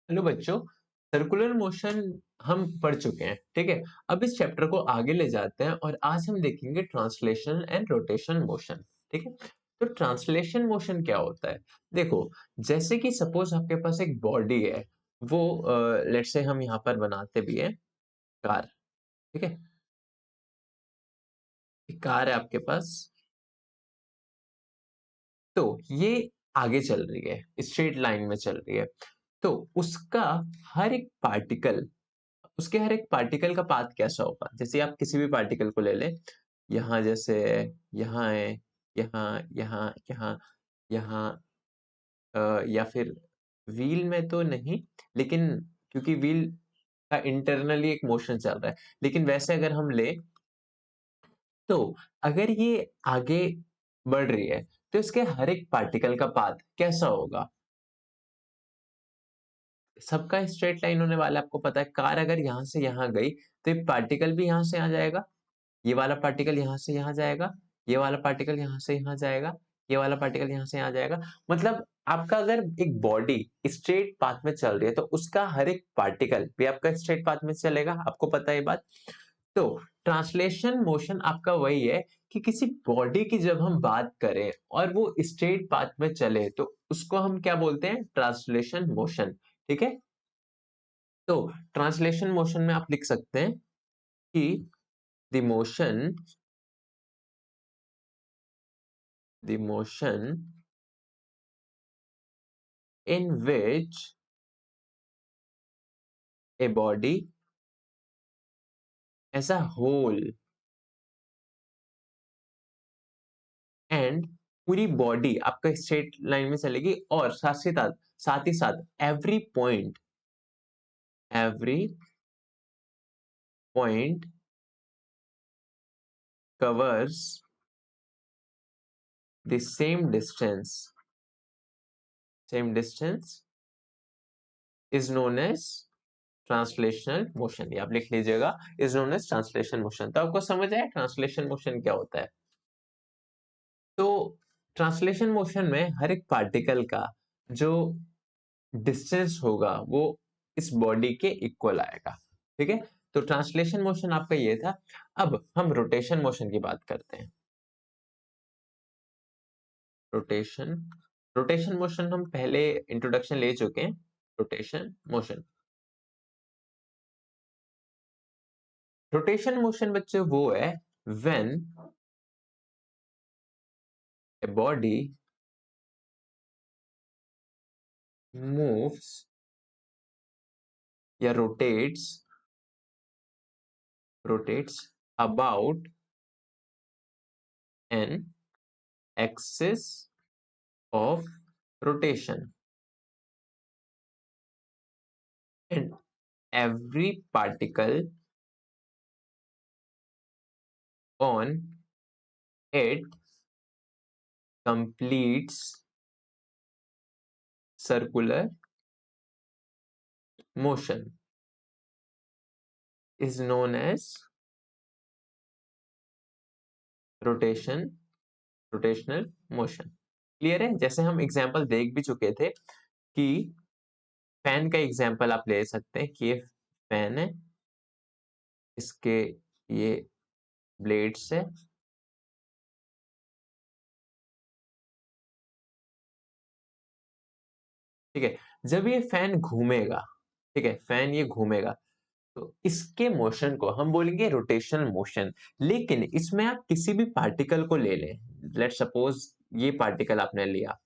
Hello बच्चों, circular motion हम पढ़ चुके हैं। ठीक है, अब इस चैप्टर को आगे ले जाते हैं और आज हम देखेंगे ट्रांसलेशन एंड रोटेशन मोशन। ठीक है, तो ट्रांसलेशन मोशन क्या होता है? देखो, जैसे कि सपोज आपके पास एक बॉडी है, वो लेट्स से हम यहाँ पर बनाते भी हैं कार। ठीक है, एक कार है आपके पास, तो ये आगे चल रही है, स्ट्रेट लाइन में चल रही है। तो उसका हर एक पार्टिकल उसके हर एक पार्टिकल का पाथ कैसा होगा? जैसे आप किसी भी पार्टिकल को ले लें, यहाँ जैसे यहाँ है, यहाँ, यहाँ, यहाँ, यहाँ, या फिर व्हील में तो नहीं, लेकिन क्योंकि व्हील का इंटरनली एक मोशन चल रहा है, लेकिन वैसे अगर हम ले, तो अगर ये आगे बढ़ रही है, तो इसके हर एक पार्टिकल का पाथ कैसा होगा? सबका स्ट्रेट लाइन होने वाला है। आपको पता है, कार अगर यहाँ से यहाँ गई, तो ये पार्टिकल भी यहाँ से आ जाएगा, ये वाला पार्टिकल यहाँ से यहाँ जाएगा, ये वाला पार्टिकल यहाँ से यहाँ जाएगा, ये वाला पार्टिकल यहाँ से यहाँ जाएगा। मतलब आपका अगर एक बॉडी स्ट्रेट पाथ में चल रही है, तो उसका हर एक पार्टिकल भी आपका स्ट्रेट पाथ में चलेगा। आपको पता है ये बात। तो ट्रांसलेशन मोशन आपका वही है कि किसी बॉडी की जब हम बात करें और वो स्ट्रेट पाथ में चले, तो उसको हम क्या बोलते हैं? Translation motion. ठीक है, तो ट्रांसलेशन मोशन में आप लिख सकते हैं कि the motion the motion in which a body as a whole and पूरी बॉडी आपका स्ट्रेट लाइन में चलेगी, और साथ ही साथ every point covers the same distance is known as translational motion. ये आप लिख लीजिएगा, is known as translation motion. तो आपको समझ आया ट्रांसलेशन मोशन क्या होता है? तो ट्रांसलेशन मोशन में हर एक पार्टिकल का जो डिस्टेंस होगा वो इस बॉडी के इक्वल आएगा। ठीक है, तो ट्रांसलेशन मोशन आपका ये था। अब हम रोटेशन मोशन की बात करते हैं। रोटेशन रोटेशन मोशन हम पहले इंट्रोडक्शन ले चुके हैं। रोटेशन मोशन बच्चे वो है व्हेन ए बॉडी मूव्स या rotates about an axis of rotation, and every particle on it completes circular motion is known as rotational motion. Clear है? जैसे हम एग्जांपल देख भी चुके थे कि फैन का एग्जांपल आप ले सकते हैं कि ये फैन है, इसके ये ब्लेड्स है। ठीक है, जब ये फैन घूमेगा, ठीक है, फैन ये घूमेगा, तो इसके मोशन को हम बोलेंगे रोटेशनल मोशन। लेकिन इसमें आप किसी भी पार्टिकल को ले लें, लेट सपोज ये पार्टिकल आपने लिया,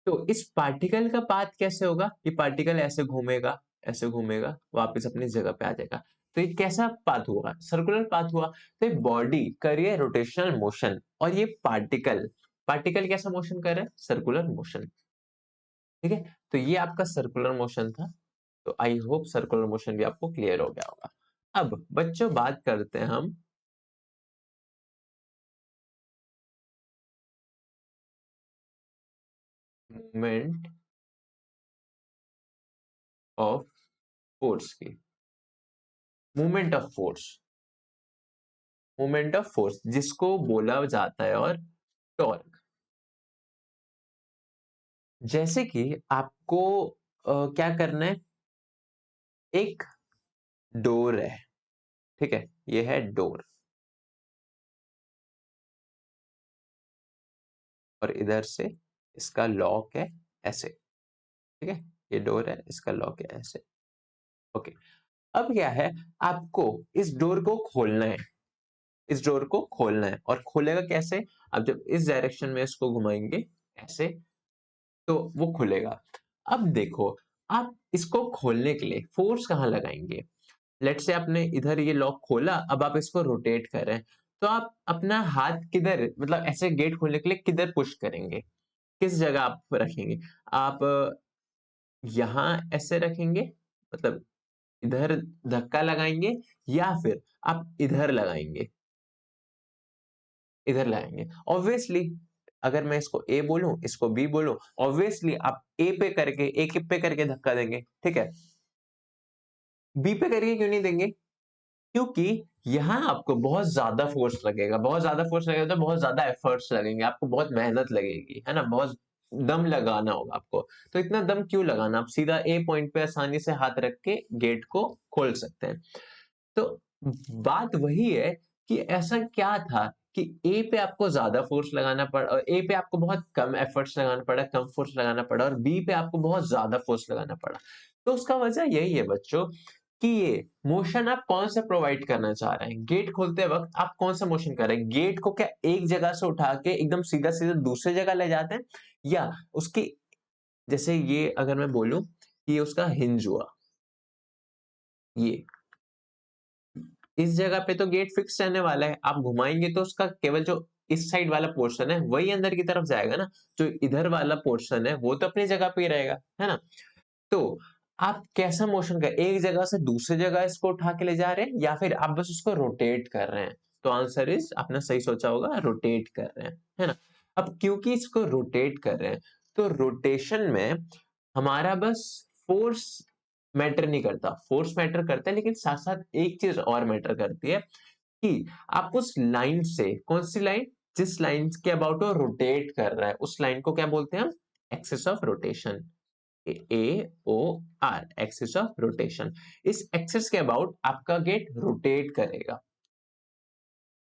तो इस पार्टिकल का पाथ कैसे होगा? ये पार्टिकल ऐसे घूमेगा, वापस अपनी जगह पे आ जाएगा। तो ये कैसा पाथ हुआ? सर्कुलर पाथ हुआ। तो एक बॉडी कर रही है रोटेशनल मोशन, और ये पार्टिकल पार्टिकल कैसा मोशन कर रहा है? Circular motion. ठीक है, तो ये आपका सर्कुलर मोशन था। तो आई होप सर्कुलर मोशन भी आपको क्लियर हो गया होगा। अब बच्चों बात करते हैं हम मूवमेंट ऑफ फोर्स की। मूवमेंट ऑफ फोर्स जिसको बोला जाता है और टॉर्क। जैसे कि आपको क्या करना है? एक डोर है, ठीक है, ये है डोर, और इधर से इसका लॉक है ऐसे, ठीक है, ये डोर है, इसका लॉक है ऐसे। ओके, अब क्या है, आपको इस डोर को खोलना है, इस डोर को खोलना है, और खोलेगा कैसे? अब जब इस डायरेक्शन में इसको घुमाएंगे ऐसे, तो वो खुलेगा। अब देखो, आप इसको खोलने के लिए फोर्स कहाँ लगाएंगे? लेट से आपने इधर ये लॉक खोला, अब आप इसको रोटेट कर रहे हैं, तो आप अपना हाथ किधर, मतलब ऐसे गेट खोलने के लिए किधर पुश करेंगे? किस जगह आप रखेंगे? आप यहाँ ऐसे रखेंगे, मतलब इधर धक्का लगाएंगे, या फिर आप इधर लगाएंगे, इधर लगाएंगे। ऑब्वियसली अगर मैं इसको ए बोलूं, इसको बी बोलूं, ऑब्वियसली आप ए पे करके धक्का देंगे, ठीक है। बी पे करके क्यों नहीं देंगे? क्योंकि यहाँ आपको बहुत ज्यादा फोर्स लगेगा, बहुत ज्यादा फोर्स लगेगा तो बहुत ज्यादा एफर्ट्स लगेंगे, आपको बहुत मेहनत लगेगी, है ना, बहुत दम लगाना होगा आपको। तो इतना दम क्यों लगाना, आप सीधा ए पॉइंट पे आसानी से हाथ रख के गेट को खोल सकते हैं। तो बात वही है कि ऐसा क्या था कि ए पे आपको ज्यादा फोर्स लगाना पड़ा, और ए पे आपको बहुत कम एफर्ट्स लगाना पड़ा, कम फोर्स लगाना पड़ा, और बी पे आपको बहुत ज्यादा फोर्स लगाना पड़ा। तो उसका वजह यही है बच्चों कि ये मोशन आप कौन सा प्रोवाइड करना चाह रहे हैं। गेट खोलते वक्त आप कौन सा मोशन कर रहे हैं? गेट को क्या एक जगह से उठा के एकदम सीधा सीधा दूसरी जगह ले जाते हैं, या उसकी, जैसे ये अगर मैं बोलूं कि ये उसका हिंज हुआ, ये इस जगह पे तो गेट फिक्स रहने वाला है, आप घुमाएंगे तो उसका केवल जो इस साइड वाला पोर्शन है वही अंदर की तरफ जाएगा ना, जो इधर वाला पोर्शन है वो तो अपनी जगह पे ही रहेगा, है ना। तो आप कैसा मोशन कर, एक जगह से दूसरी जगह इसको उठा के ले जा रहे हैं, या फिर आप बस उसको रोटेट कर रहे हैं? तो आंसर इज, आपने सही सोचा होगा, रोटेट कर रहे हैं, है ना। अब क्योंकि इसको रोटेट कर रहे हैं, तो रोटेशन में हमारा बस फोर्स मैटर नहीं करता, फोर्स मैटर करता है, लेकिन साथ साथ एक चीज और मैटर करती है कि आप उस लाइन से, कौन सी लाइन, जिस लाइन के अबाउट वो रोटेट कर रहा है, उस लाइन को क्या बोलते हैं हम? Axis of rotation, A O R, axis of rotation. इस एक्सिस के अबाउट आपका गेट रोटेट करेगा।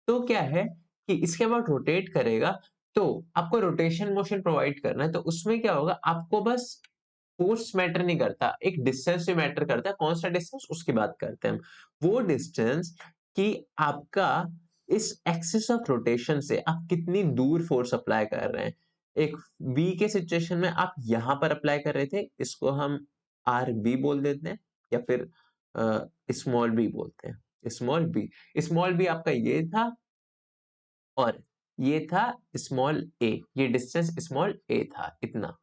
तो क्या है कि इसके अबाउट रोटेट करेगा, तो आपको रोटेशन मोशन प्रोवाइड करना है, तो उसमें क्या होगा, आपको बस फोर्स मैटर नहीं करता, एक डिस्टेंस भी मैटर करता है। कौन सा डिस्टेंस, उसकी बात करते हैं हम। वो डिस्टेंस कि आपका इस एक्सिस ऑफ रोटेशन से आप कितनी दूर फोर्स अप्लाई कर रहे हैं। एक बी के सिचुएशन में आप यहां पर अप्लाई कर रहे थे, इसको हम आर बी बोल देते हैं, या फिर स्मॉल बी बोलते हैं, स्मॉल बी। स्मॉल बी आपका ये था, और ये था स्मॉल ए, ये डिस्टेंस स्मॉल ए था, इतना,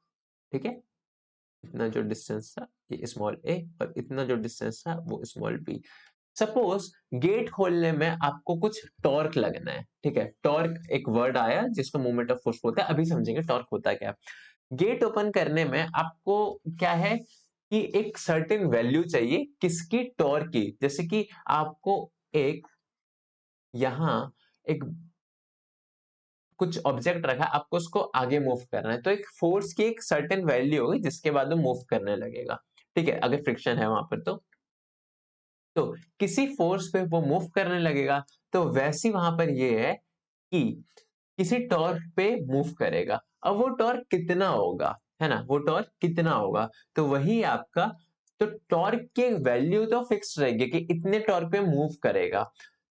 ठीक है। इतना जो डिस्टेंस था ये स्मॉल ए, और इतना जो डिस्टेंस था वो स्मॉल बी। सपोज गेट खोलने में आपको कुछ टॉर्क लगना है, ठीक है। टॉर्क एक वर्ड आया जिसको मूवमेंट ऑफ फोर्स बोलते हैं, अभी समझेंगे टॉर्क होता है क्या। गेट ओपन करने में आपको क्या है कि एक सर्टेन वैल्यू चाहिए, किसकी? टॉर्क की। जैसे कि आपको एक यहां एक कुछ ऑब्जेक्ट रखा, आपको उसको आगे मूव करना है, तो एक फोर्स की एक सर्टेन वैल्यू होगी जिसके बाद वो मूव करने लगेगा, ठीक है, अगर फ्रिक्शन है वहां पर तो किसी फोर्स पे वो मूव करने लगेगा। तो वैसी वहां पर ये है कि किसी टॉर्क पे मूव करेगा। अब वो टॉर्क कितना होगा, है ना, वो टॉर्क कितना होगा, तो वही आपका, तो टॉर्क की वैल्यू तो फिक्स रहेगी कि इतने टॉर्क पे मूव करेगा।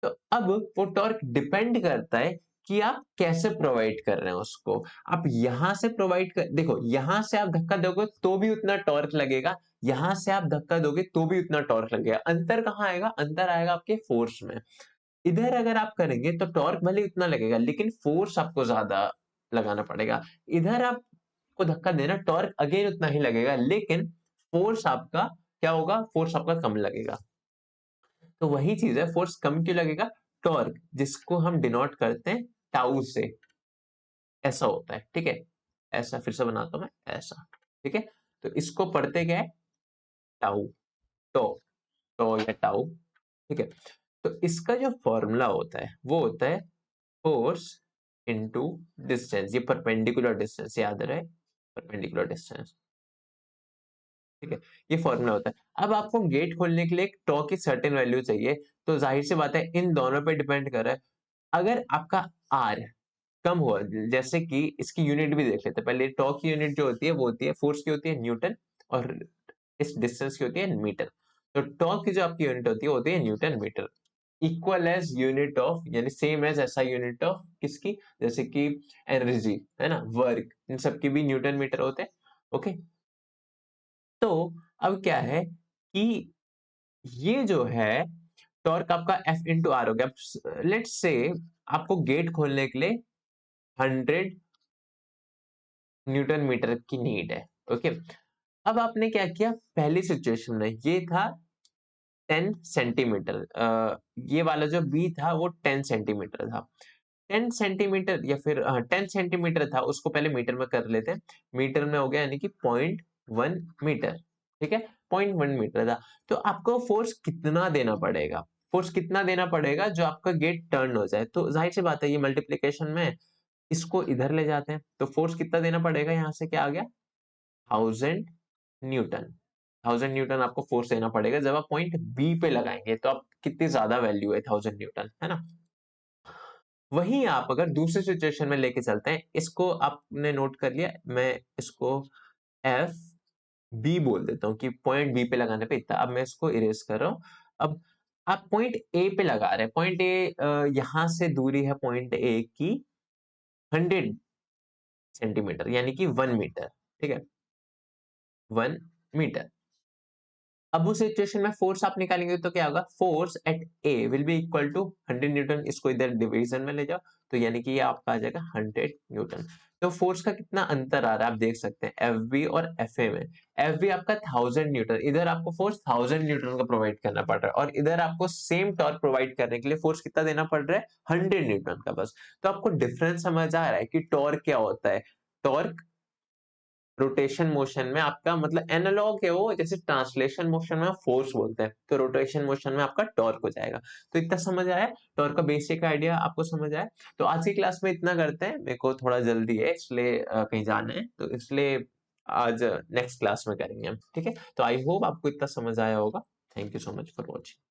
तो अब वो टॉर्क डिपेंड करता है कि आप कैसे प्रोवाइड कर रहे हैं उसको। आप यहां से प्रोवाइड कर, देखो यहां से आप धक्का दोगे तो भी उतना टॉर्क लगेगा, यहां से आप धक्का दोगे तो भी उतना टॉर्क लगेगा। अंतर कहां आएगा? अंतर आएगा आपके फोर्स में। इधर अगर आप करेंगे तो टॉर्क भले उतना लगेगा, लेकिन फोर्स आपको ज्यादा लगाना पड़ेगा। इधर आपको धक्का देना, टॉर्क अगेन उतना ही लगेगा, लेकिन फोर्स आपका क्या होगा? फोर्स आपका कम लगेगा। तो वही चीज है, फोर्स कम क्यों लगेगा? टॉर्क, जिसको हम डिनोट करते हैं टाउ से, ऐसा होता है, ठीक है। ऐसा फिर से बनाता हूं मैं, ऐसा, ठीक है। तो इसको पढ़ते क्या है? टाउ, टो, टो या टाउ, ठीक है। तो इसका जो फॉर्मूला होता है वो होता है फोर्स इनटू डिस्टेंस। ये परपेंडिकुलर डिस्टेंस याद रहे, परपेंडिकुलर डिस्टेंस। ठीक है, ये फॉर्मूला होता है। अब आपको गेट खोलने के लिए एक टॉर्क की सर्टेन वैल्यू चाहिए, तो जाहिर सी बात है इन दोनों पे डिपेंड कर रहा है। अगर आपका आर कम हुआ, जैसे कि इसकी यूनिट भी देख लेते हैं पहले। टॉर्क की यूनिट जो होती है वो होती है, फोर्स की होती है न्यूटन, और इस डिस्टेंस की होती है मीटर। तो टॉर्क की जो आपकी यूनिट होती है वो होती है newton metre. Equal as unit of, यानी सेम एज ऐसा यूनिट ऑफ किसकी, जैसे कि एनर्जी है ना, वर्क, इन सब की भी न्यूटन मीटर होते हैं। ओके, तो अब क्या है कि ये जो है टॉर्क आपका F इंटू आर हो गया। लेट्स से आपको गेट खोलने के लिए 100 न्यूटन मीटर की नीड है। ओके, अब आपने क्या किया, पहली सिचुएशन में ये था 10 सेंटीमीटर, ये वाला जो बी था वो 10 सेंटीमीटर था। 10 सेंटीमीटर या फिर 10 सेंटीमीटर था, उसको पहले मीटर में कर लेते हैं। मीटर में हो गया यानी कि 0.1 मीटर। ठीक है, 0.1 मीटर था। तो आपको फोर्स कितना देना पड़ेगा, फोर्स कितना देना पड़ेगा जो आपका गेट टर्न हो जाए। तो जाहिर सी बात है ये मल्टीप्लीकेशन में इसको इधर ले जाते हैं, तो फोर्स कितना देना पड़ेगा, यहां से क्या आ गया 1000 न्यूटन। 1000 न्यूटन आपको फोर्स देना पड़ेगा जब आप पॉइंट बी पे लगाएंगे, तो आप कितनी ज्यादा वैल्यू है 1000 न्यूटन, है ना। वहीं आप अगर दूसरे सिचुएशन में लेके चलते हैं, इसको आपने नोट कर लिया, मैं इसको एफ बी बोल देता हूँ कि पॉइंट बी पे लगाने पे इतना। अब मैं इसको इरेज कर रहा हूँ। अब आप पॉइंट ए पे लगा रहे हैं, पॉइंट ए यहां से दूरी है पॉइंट ए की 100 सेंटीमीटर, यानी कि 1 मीटर। ठीक है, 1 मीटर। अब उस सिचुएशन में फोर्स आप निकालेंगे तो क्या होगा, force at A will be equal to 100 newton. इसको इधर डिवीजन में ले जाओ, तो यानी कि ये आपका आ जाएगा 100 न्यूटन। तो फोर्स का कितना अंतर आ रहा है आप देख सकते हैं एफ बी और एफ ए में। एफ बी आपका 1000 न्यूटन, इधर आपको फोर्स 1000 न्यूटन का प्रोवाइड करना पड़ रहा है, और इधर आपको सेम टॉर्क प्रोवाइड करने के लिए फोर्स कितना देना पड़ रहा है, 100 न्यूटन का बस। तो आपको डिफरेंस समझ आ रहा है कि टॉर्क क्या होता है। टॉर्क रोटेशन मोशन में आपका मतलब एनालॉग है वो, जैसे ट्रांसलेशन मोशन में फोर्स बोलते हैं, तो रोटेशन मोशन में आपका टॉर्क हो जाएगा। तो इतना समझ आया, टॉर्क का बेसिक आइडिया आपको समझ आया। तो आज की क्लास में इतना करते हैं, मेरे को थोड़ा जल्दी है इसलिए कहीं जाना है, तो इसलिए आज नेक्स्ट क्लास में करेंगे हम। ठीक है, तो आई होप आपको इतना समझ आया होगा। Thank you so much for watching.